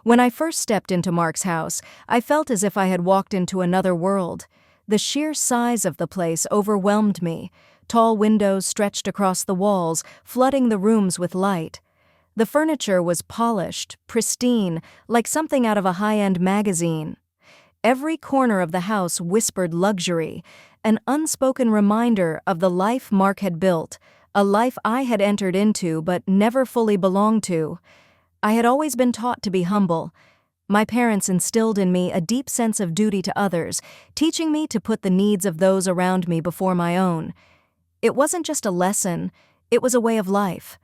When I first stepped into Mark's house, I felt as if I had walked into another world. The sheer size of the place overwhelmed me. Tall windows stretched across the walls, flooding the rooms with light. The furniture was polished, pristine, like something out of a high-end magazine. Every corner of the house whispered luxury, an unspoken reminder of the life Mark had built, a life I had entered into but never fully belonged to. I had always been taught to be humble. My parents instilled in me a deep sense of duty to others, teaching me to put the needs of those around me before my own. It wasn't just a lesson, it was a way of life.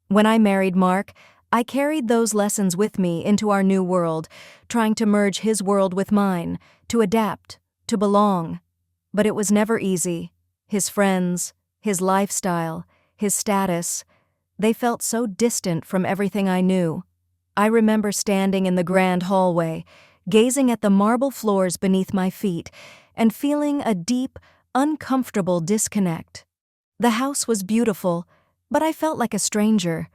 When I married Mark, I carried those lessons with me into our new world, trying to merge his world with mine, to adapt, to belong. But it was never easy. His friends, his lifestyle, his status, they felt so distant from everything I knew. I remember standing in the grand hallway, gazing at the marble floors beneath my feet, and feeling a deep, uncomfortable disconnect. The house was beautiful, but I felt like a stranger.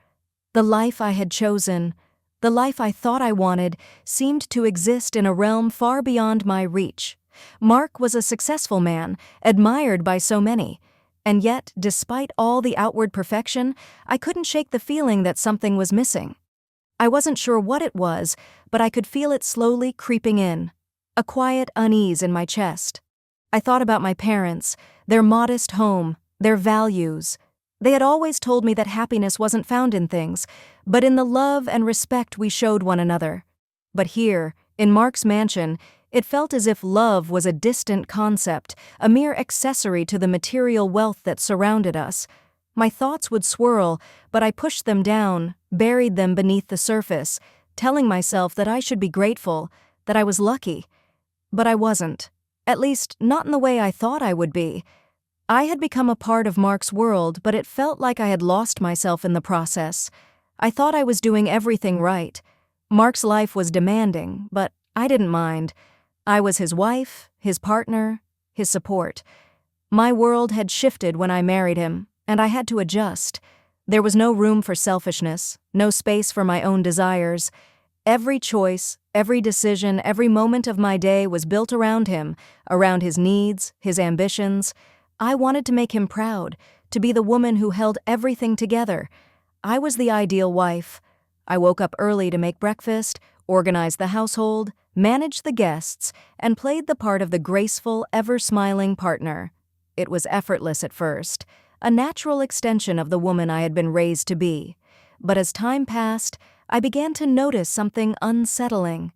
The life I had chosen, the life I thought I wanted, seemed to exist in a realm far beyond my reach. Mark was a successful man, admired by so many. And yet, despite all the outward perfection, I couldn't shake the feeling that something was missing. I wasn't sure what it was, but I could feel it slowly creeping in. A quiet unease in my chest. I thought about my parents, their modest home, their values. They had always told me that happiness wasn't found in things, but in the love and respect we showed one another. But here, in Mark's mansion, it felt as if love was a distant concept, a mere accessory to the material wealth that surrounded us. My thoughts would swirl, but I pushed them down, buried them beneath the surface, telling myself that I should be grateful, that I was lucky. But I wasn't. At least, not in the way I thought I would be. I had become a part of Mark's world, but it felt like I had lost myself in the process. I thought I was doing everything right. Mark's life was demanding, but I didn't mind. I was his wife, his partner, his support. My world had shifted when I married him, and I had to adjust. There was no room for selfishness, no space for my own desires. Every choice, every decision, every moment of my day was built around him, around his needs, his ambitions. I wanted to make him proud, to be the woman who held everything together. I was the ideal wife. I woke up early to make breakfast, organized the household, managed the guests, and played the part of the graceful, ever-smiling partner. It was effortless at first, a natural extension of the woman I had been raised to be. But as time passed, I began to notice something unsettling.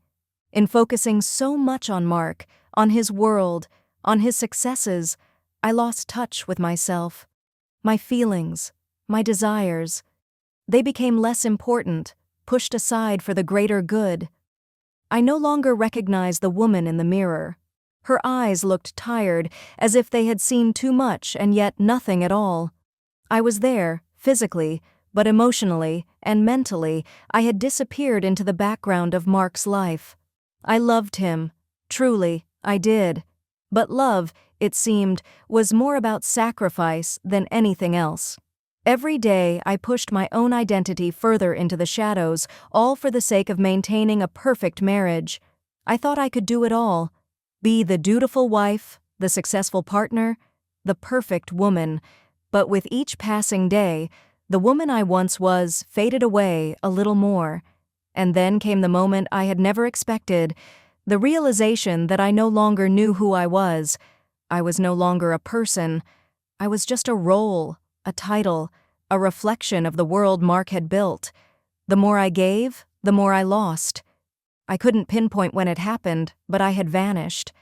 In focusing so much on Mark, on his world, on his successes, I lost touch with myself. My feelings, my desires, they became less important, pushed aside for the greater good. I no longer recognized the woman in the mirror. Her eyes looked tired, as if they had seen too much and yet nothing at all. I was there, physically, but emotionally and mentally, I had disappeared into the background of Mark's life. I loved him. Truly, I did. But love, it seemed, was more about sacrifice than anything else. Every day, I pushed my own identity further into the shadows, all for the sake of maintaining a perfect marriage. I thought I could do it all. Be the dutiful wife, the successful partner, the perfect woman. But with each passing day, the woman I once was faded away a little more. And then came the moment I had never expected, the realization that I no longer knew who I was. I was no longer a person. I was just a role, a title, a reflection of the world Mark had built. The more I gave, the more I lost. I couldn't pinpoint when it happened, but I had vanished.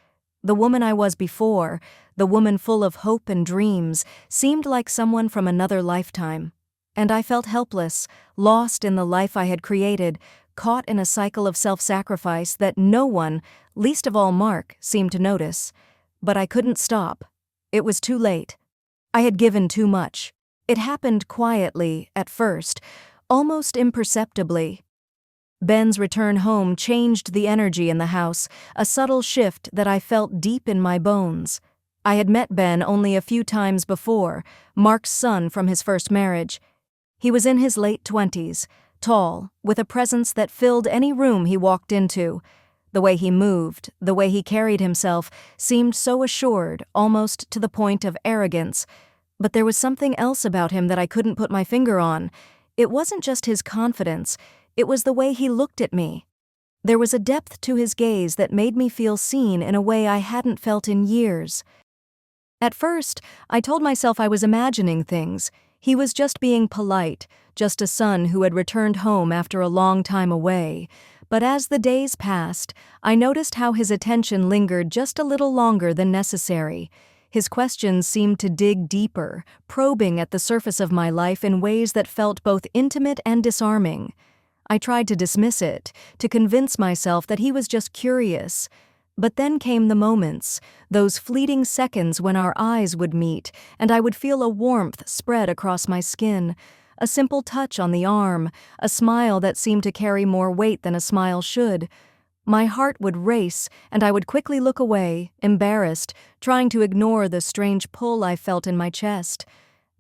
The woman I was before, the woman full of hope and dreams, seemed like someone from another lifetime. And I felt helpless, lost in the life I had created, caught in a cycle of self-sacrifice that no one, least of all Mark, seemed to notice. But I couldn't stop. It was too late. I had given too much. It happened quietly, at first, almost imperceptibly. Ben's return home changed the energy in the house, a subtle shift that I felt deep in my bones. I had met Ben only a few times before, Mark's son from his first marriage. He was in his late 20s, tall, with a presence that filled any room he walked into. The way he moved, the way he carried himself, seemed so assured, almost to the point of arrogance. But there was something else about him that I couldn't put my finger on. It wasn't just his confidence, it was the way he looked at me. There was a depth to his gaze that made me feel seen in a way I hadn't felt in years. At first, I told myself I was imagining things. He was just being polite, just a son who had returned home after a long time away. But as the days passed, I noticed how his attention lingered just a little longer than necessary. His questions seemed to dig deeper, probing at the surface of my life in ways that felt both intimate and disarming. I tried to dismiss it, to convince myself that he was just curious. But then came the moments, those fleeting seconds when our eyes would meet, and I would feel a warmth spread across my skin, a simple touch on the arm, a smile that seemed to carry more weight than a smile should. My heart would race, and I would quickly look away, embarrassed, trying to ignore the strange pull I felt in my chest.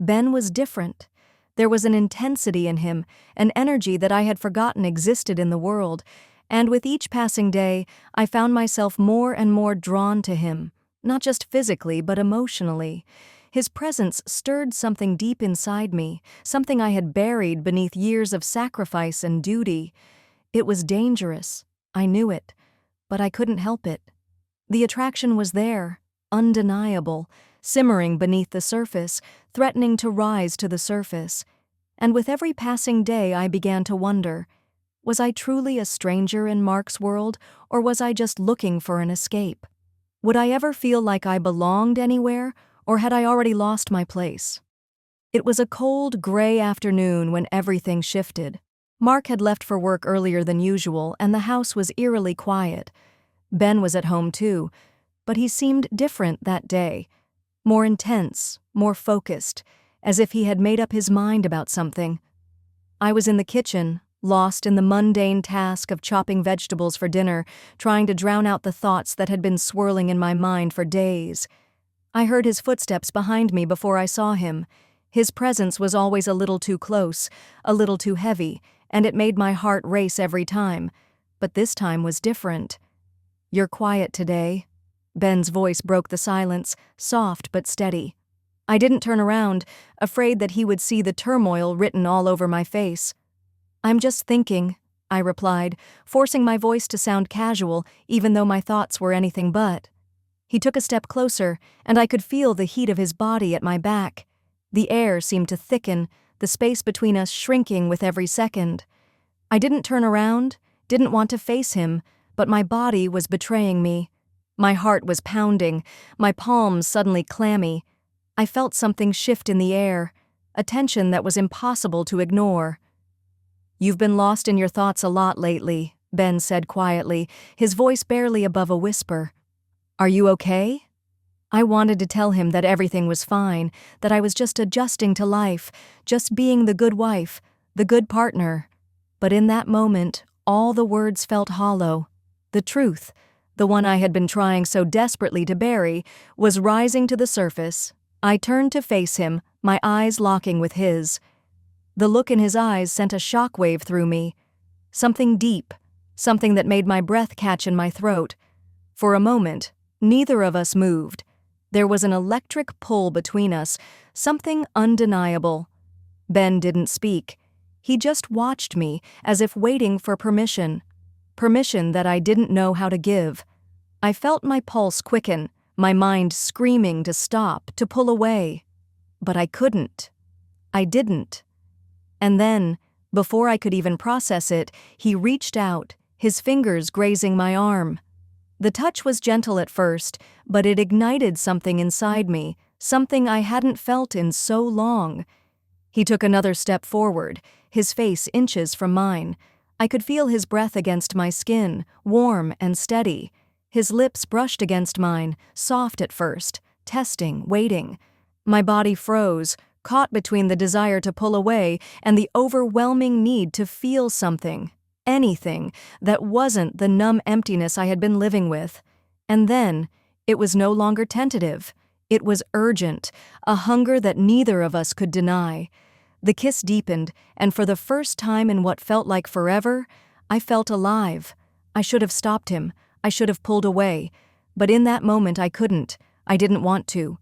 Ben was different. There was an intensity in him, an energy that I had forgotten existed in the world, and with each passing day, I found myself more and more drawn to him, not just physically but emotionally. His presence stirred something deep inside me, something I had buried beneath years of sacrifice and duty. It was dangerous, I knew it, but I couldn't help it. The attraction was there, undeniable, simmering beneath the surface, threatening to rise to the surface. And with every passing day I began to wonder, was I truly a stranger in Mark's world, or was I just looking for an escape? Would I ever feel like I belonged anywhere, or had I already lost my place? It was a cold, gray afternoon when everything shifted. Mark had left for work earlier than usual, and the house was eerily quiet. Ben was at home too, but he seemed different that day, more intense, more focused, as if he had made up his mind about something. I was in the kitchen, lost in the mundane task of chopping vegetables for dinner, trying to drown out the thoughts that had been swirling in my mind for days. I heard his footsteps behind me before I saw him. His presence was always a little too close, a little too heavy, and it made my heart race every time. But this time was different. "You're quiet today." Ben's voice broke the silence, soft but steady. I didn't turn around, afraid that he would see the turmoil written all over my face. "I'm just thinking," I replied, forcing my voice to sound casual, even though my thoughts were anything but. He took a step closer, and I could feel the heat of his body at my back. The air seemed to thicken, the space between us shrinking with every second. I didn't turn around, didn't want to face him, but my body was betraying me. My heart was pounding, my palms suddenly clammy. I felt something shift in the air, a tension that was impossible to ignore. "You've been lost in your thoughts a lot lately," Ben said quietly, his voice barely above a whisper. "Are you okay?" I wanted to tell him that everything was fine, that I was just adjusting to life, just being the good wife, the good partner. But in that moment, all the words felt hollow. The truth, the one I had been trying so desperately to bury, was rising to the surface. I turned to face him, my eyes locking with his. The look in his eyes sent a shockwave through me. Something deep, something that made my breath catch in my throat. For a moment, neither of us moved. There was an electric pull between us, something undeniable. Ben didn't speak. He just watched me, as if waiting for permission. Permission that I didn't know how to give. I felt my pulse quicken, my mind screaming to stop, to pull away. But I couldn't. I didn't. And then, before I could even process it, he reached out, his fingers grazing my arm. The touch was gentle at first, but it ignited something inside me, something I hadn't felt in so long. He took another step forward, his face inches from mine. I could feel his breath against my skin, warm and steady. His lips brushed against mine, soft at first, testing, waiting. My body froze, caught between the desire to pull away and the overwhelming need to feel something, anything, that wasn't the numb emptiness I had been living with. And then, it was no longer tentative. It was urgent, a hunger that neither of us could deny. The kiss deepened, and for the first time in what felt like forever, I felt alive. I should have stopped him. I should have pulled away. But in that moment I couldn't. I didn't want to.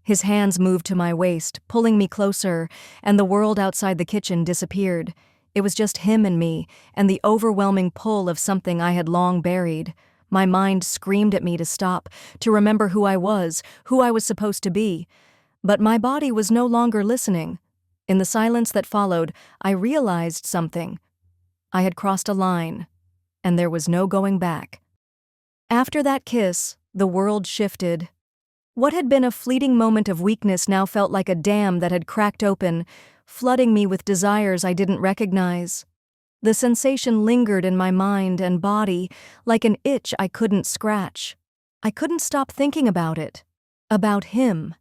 His hands moved to my waist, pulling me closer, and the world outside the kitchen disappeared. It was just him and me, and the overwhelming pull of something I had long buried. My mind screamed at me to stop, to remember who I was supposed to be. But my body was no longer listening. In the silence that followed, I realized something. I had crossed a line, and there was no going back. After that kiss, the world shifted. What had been a fleeting moment of weakness now felt like a dam that had cracked open, flooding me with desires I didn't recognize. The sensation lingered in my mind and body like an itch I couldn't scratch. I couldn't stop thinking about it. About him.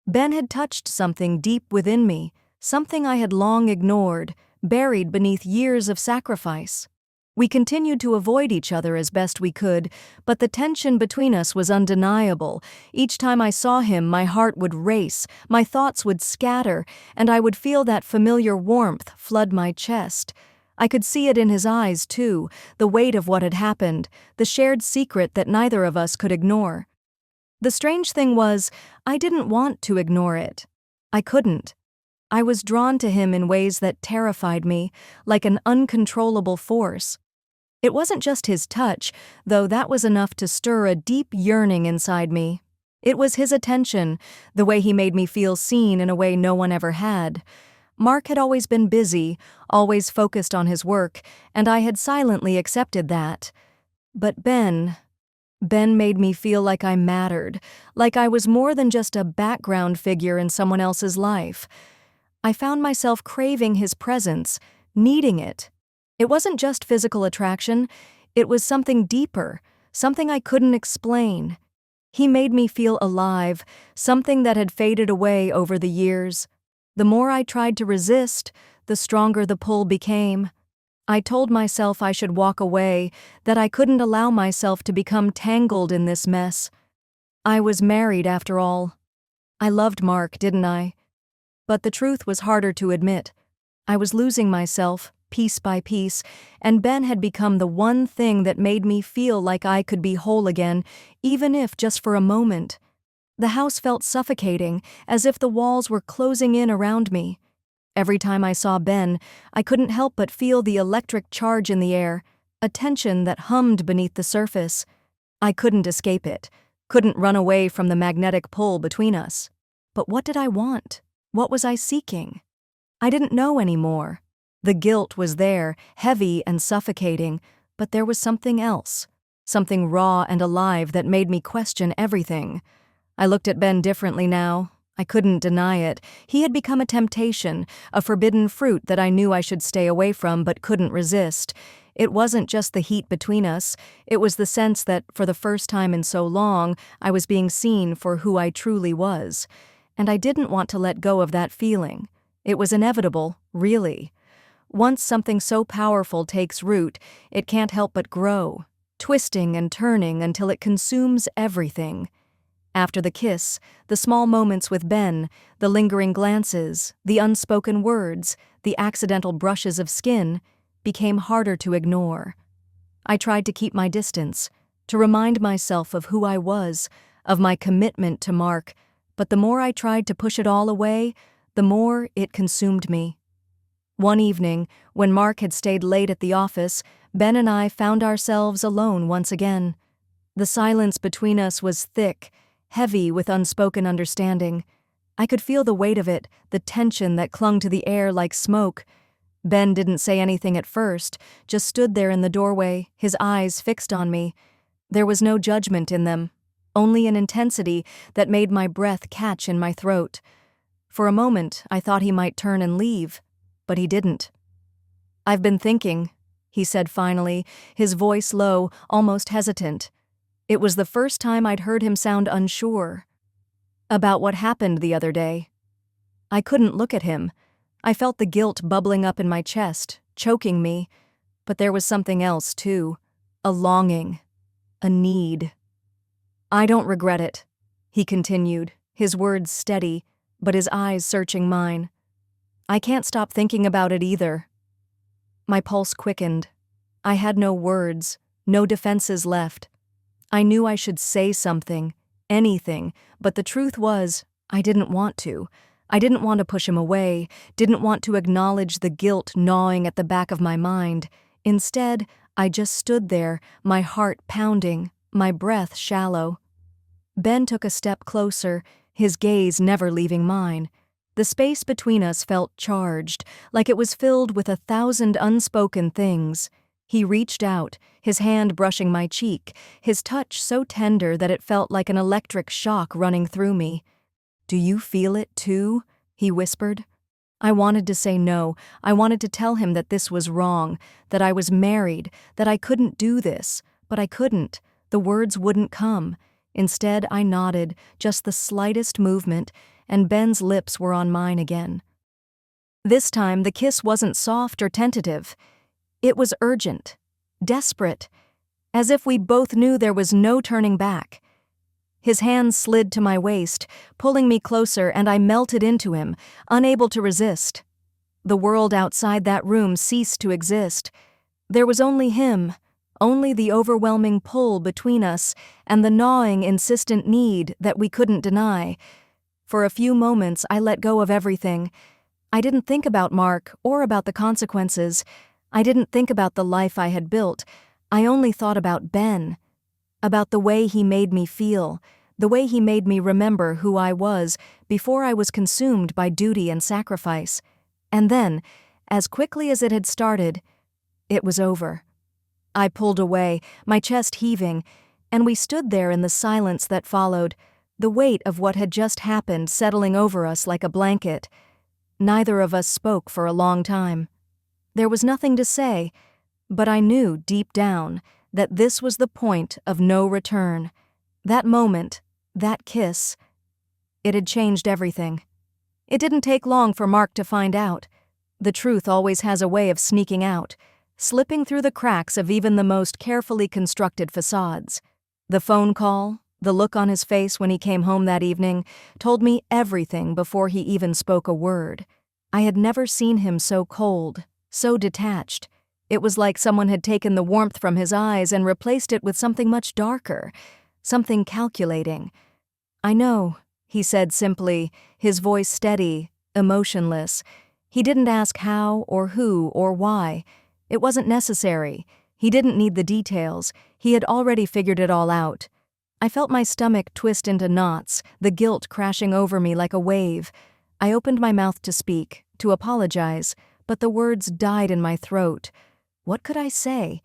Ben had touched something deep within me, something I had long ignored, buried beneath years of sacrifice. We continued to avoid each other as best we could, but the tension between us was undeniable. Each time I saw him, my heart would race, my thoughts would scatter, and I would feel that familiar warmth flood my chest. I could see it in his eyes, too, the weight of what had happened, the shared secret that neither of us could ignore. The strange thing was, I didn't want to ignore it. I couldn't. I was drawn to him in ways that terrified me, like an uncontrollable force. It wasn't just his touch, though that was enough to stir a deep yearning inside me. It was his attention, the way he made me feel seen in a way no one ever had. Mark had always been busy, always focused on his work, and I had silently accepted that. But Ben made me feel like I mattered, like I was more than just a background figure in someone else's life. I found myself craving his presence, needing it. It wasn't just physical attraction, it was something deeper, something I couldn't explain. He made me feel alive, something that had faded away over the years. The more I tried to resist, the stronger the pull became. I told myself I should walk away, that I couldn't allow myself to become tangled in this mess. I was married after all. I loved Mark, didn't I? But the truth was harder to admit. I was losing myself, piece by piece, and Ben had become the one thing that made me feel like I could be whole again, even if just for a moment. The house felt suffocating, as if the walls were closing in around me. Every time I saw Ben, I couldn't help but feel the electric charge in the air, a tension that hummed beneath the surface. I couldn't escape it, couldn't run away from the magnetic pull between us. But what did I want? What was I seeking? I didn't know anymore. The guilt was there, heavy and suffocating, but there was something else, something raw and alive that made me question everything. I looked at Ben differently now. I couldn't deny it. He had become a temptation, a forbidden fruit that I knew I should stay away from but couldn't resist. It wasn't just the heat between us, it was the sense that, for the first time in so long, I was being seen for who I truly was. And I didn't want to let go of that feeling. It was inevitable, really. Once something so powerful takes root, it can't help but grow, twisting and turning until it consumes everything. After the kiss, the small moments with Ben, the lingering glances, the unspoken words, the accidental brushes of skin, became harder to ignore. I tried to keep my distance, to remind myself of who I was, of my commitment to Mark, but the more I tried to push it all away, the more it consumed me. One evening, when Mark had stayed late at the office, Ben and I found ourselves alone once again. The silence between us was thick, heavy with unspoken understanding. I could feel the weight of it, the tension that clung to the air like smoke. Ben didn't say anything at first, just stood there in the doorway, his eyes fixed on me. There was no judgment in them, only an intensity that made my breath catch in my throat. For a moment, I thought he might turn and leave, but he didn't. "I've been thinking," he said finally, his voice low, almost hesitant. It was the first time I'd heard him sound unsure. "About what happened the other day." I couldn't look at him. I felt the guilt bubbling up in my chest, choking me. But there was something else, too. A longing. A need. "I don't regret it," he continued, his words steady, but his eyes searching mine. I can't stop thinking about it either. My pulse quickened. I had no words, no defenses left. I knew I should say something, anything, but the truth was, I didn't want to. I didn't want to push him away, didn't want to acknowledge the guilt gnawing at the back of my mind. Instead, I just stood there, my heart pounding, my breath shallow. Ben took a step closer, his gaze never leaving mine. The space between us felt charged, like it was filled with 1,000 unspoken things. He reached out, his hand brushing my cheek, his touch so tender that it felt like an electric shock running through me. "Do you feel it too?" he whispered. I wanted to say no. I wanted to tell him that this was wrong, that I was married, that I couldn't do this, but I couldn't. The words wouldn't come. Instead, I nodded, just the slightest movement, and Ben's lips were on mine again. This time, the kiss wasn't soft or tentative. It was urgent, desperate, as if we both knew there was no turning back. His hands slid to my waist, pulling me closer, and I melted into him, unable to resist. The world outside that room ceased to exist. There was only him, only the overwhelming pull between us and the gnawing, insistent need that we couldn't deny. For a few moments, I let go of everything. I didn't think about Mark or about the consequences. I didn't think about the life I had built. I only thought about Ben, about the way he made me feel, the way he made me remember who I was before I was consumed by duty and sacrifice. And then, as quickly as it had started, it was over. I pulled away, my chest heaving, and we stood there in the silence that followed, the weight of what had just happened settling over us like a blanket. Neither of us spoke for a long time. There was nothing to say, but I knew deep down that this was the point of no return. That moment, that kiss, it had changed everything. It didn't take long for Mark to find out. The truth always has a way of sneaking out, slipping through the cracks of even the most carefully constructed facades. The phone call, the look on his face when he came home that evening, told me everything before he even spoke a word. I had never seen him so cold, so detached. It was like someone had taken the warmth from his eyes and replaced it with something much darker, something calculating. "I know," he said simply, his voice steady, emotionless. He didn't ask how or who or why. It wasn't necessary. He didn't need the details. He had already figured it all out. I felt my stomach twist into knots, the guilt crashing over me like a wave. I opened my mouth to speak, to apologize, but the words died in my throat. What could I say?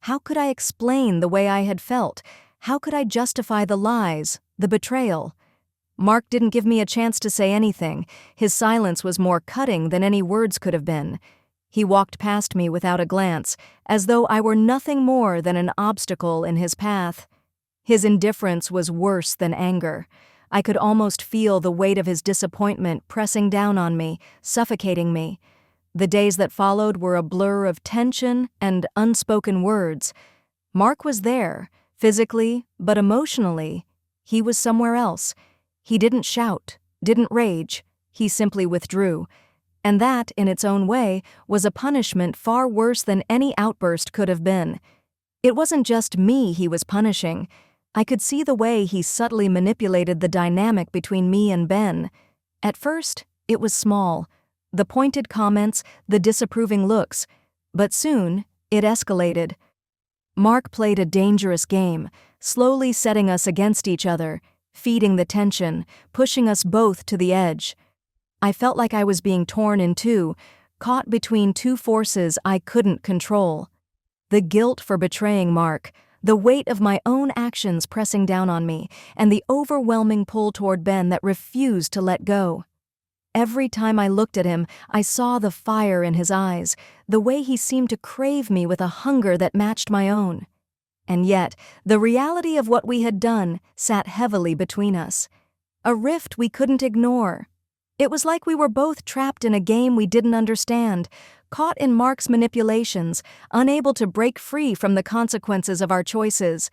How could I explain the way I had felt? How could I justify the lies, the betrayal? Mark didn't give me a chance to say anything. His silence was more cutting than any words could have been. He walked past me without a glance, as though I were nothing more than an obstacle in his path. His indifference was worse than anger. I could almost feel the weight of his disappointment pressing down on me, suffocating me. The days that followed were a blur of tension and unspoken words. Mark was there, physically, but emotionally, he was somewhere else. He didn't shout, didn't rage, he simply withdrew. And that, in its own way, was a punishment far worse than any outburst could have been. It wasn't just me he was punishing. I could see the way he subtly manipulated the dynamic between me and Ben. At first, it was small. The pointed comments, the disapproving looks. But soon, it escalated. Mark played a dangerous game, slowly setting us against each other, feeding the tension, pushing us both to the edge. I felt like I was being torn in two, caught between two forces I couldn't control. The guilt for betraying Mark, the weight of my own actions pressing down on me, and the overwhelming pull toward Ben that refused to let go. Every time I looked at him, I saw the fire in his eyes, the way he seemed to crave me with a hunger that matched my own. And yet, the reality of what we had done sat heavily between us. A rift we couldn't ignore. It was like we were both trapped in a game we didn't understand, caught in Mark's manipulations, unable to break free from the consequences of our choices.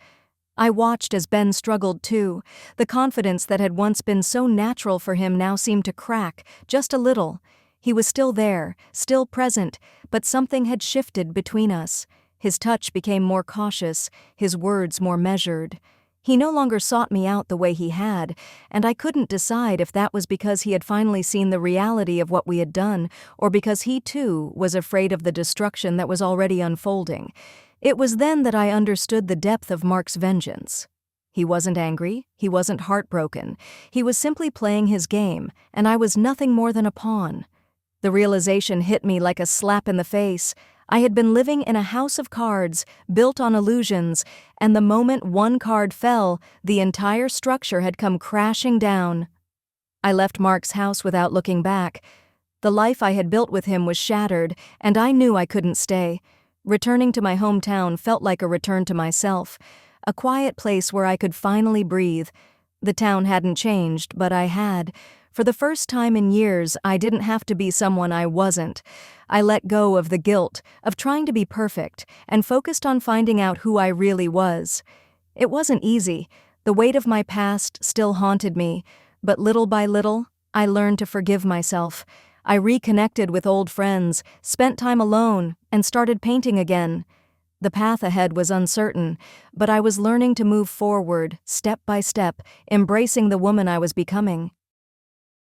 I watched as Ben struggled too. The confidence that had once been so natural for him now seemed to crack, just a little. He was still there, still present, but something had shifted between us. His touch became more cautious, his words more measured. He no longer sought me out the way he had, and I couldn't decide if that was because he had finally seen the reality of what we had done, or because he too was afraid of the destruction that was already unfolding. It was then that I understood the depth of Mark's vengeance. He wasn't angry, he wasn't heartbroken. He was simply playing his game, and I was nothing more than a pawn. The realization hit me like a slap in the face. I had been living in a house of cards, built on illusions, and the moment one card fell, the entire structure had come crashing down. I left Mark's house without looking back. The life I had built with him was shattered, and I knew I couldn't stay. Returning to my hometown felt like a return to myself, a quiet place where I could finally breathe. The town hadn't changed, but I had. For the first time in years, I didn't have to be someone I wasn't. I let go of the guilt, of trying to be perfect, and focused on finding out who I really was. It wasn't easy. The weight of my past still haunted me, but little by little, I learned to forgive myself. I reconnected with old friends, spent time alone, and started painting again. The path ahead was uncertain, but I was learning to move forward, step by step, embracing the woman I was becoming.